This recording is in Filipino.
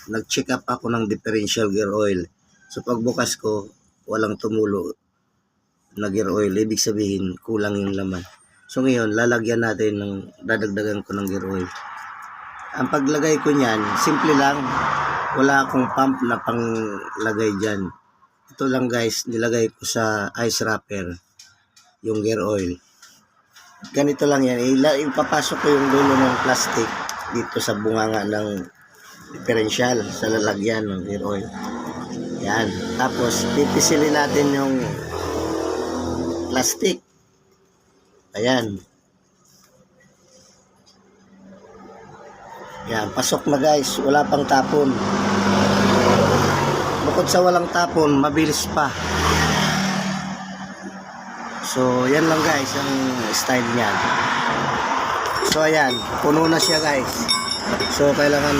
nag-check up ako ng differential gear oil. So pagbukas ko, walang tumulo na gear oil. Ibig sabihin, kulang yung laman. So ngayon, lalagyan natin ng, dadagdagan ko ng gear oil. Ang paglagay ko niyan, simple lang. Wala akong pump na panglagay dyan. Ito lang guys, nilagay ko sa ice wrapper yung gear oil. Ganito lang yan. Ipapasok ko yung dulo ng plastic dito sa bunganga ng differential sa lalagyan ng gear oil. Yan. Tapos, pipisilin natin yung plastic. Ayan. Yan. Pasok na guys. Wala pang tapon. Bukod sa walang tapon, mabilis pa. So, yan lang guys, ang style niyan. So, ayan, puno na siya guys. So, kailangan